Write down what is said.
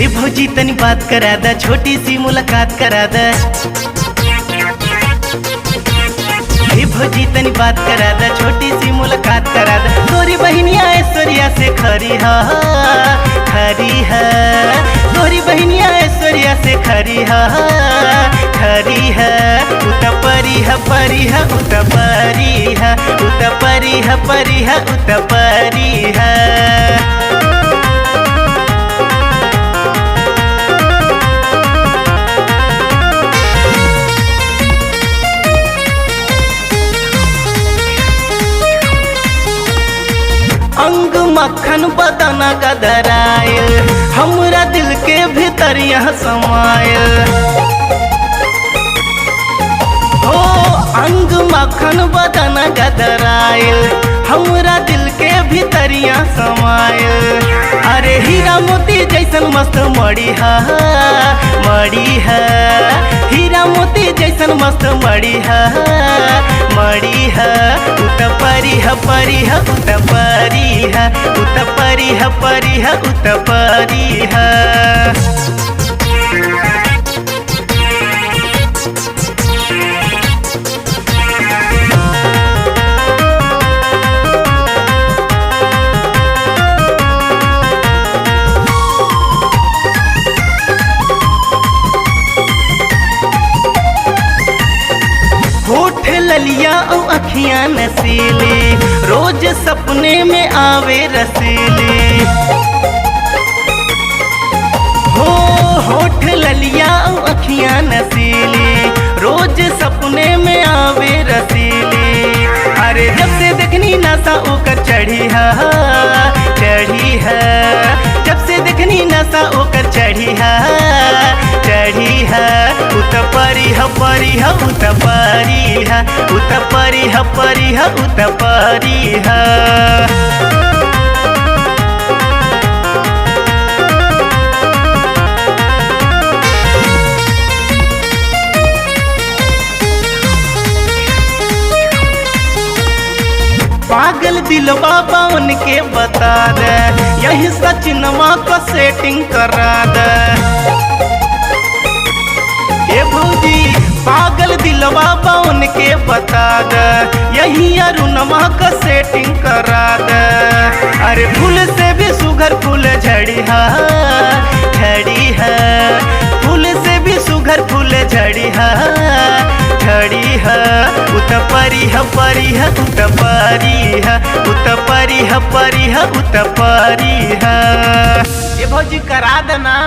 भौजी तनी बात करा दा, छोटी सी मुलाकात करा दा। हे भौजी तनी बात करा दा, छोटी सी मुलाकात करा दा। तोरी बहनिया ऐश्वर्या से खरी है, खरी है। तोरी बहनिया ऐश्वर्या से खरी है, खरी है। उता परी है, परी है, उता परी है, उता परी है, परी है, उता परी है। अंग मक्खन बदन गदरायल, हमरा दिल के भीतर यहाँ समायल। हो अंग मक्खन बदन गदरायल, हमरा दिल के भीतर यहाँ समायल। अरे हीरा मोती जैसन मस्त मड़ी है, मड़ी है। हीरा मोती जैसन मस्त मड़ी है, मड़ी है। उत परी है, परी है, उत परी है, उत परी है, परी है, उत परी है। होठ ललिया और अखियां नसीली, रोज सपने में आवे रसीली। हो होठ ललिया और अखियां नसीली, रोज सपने में आवे रसीली। अरे जब से देखनी नशा ओकर चढ़ी है, चढ़ी है। जब से देखनी नशा ओकर चढ़ी है, चढ़ी है। उत परी है, परी है, उत परी है, उत परी है, परी है, उत परी है। पागल दिलवा बावन के बता दे, यही सचिनवा को सेटिंग करा दे। ए भौजी पागल दिलवा बावन के बता दे, यही अरुणवा को सेटिंग करा दे। अरे फूल से भी सुघर फूल झड़ी है, झड़ी है। फूल से भी सुघर फूल झड़ी है, झड़ी है। उत परी है, परी है, उत परी है, उत परी है, परी है, उत परी है। ये भौजी करा देना।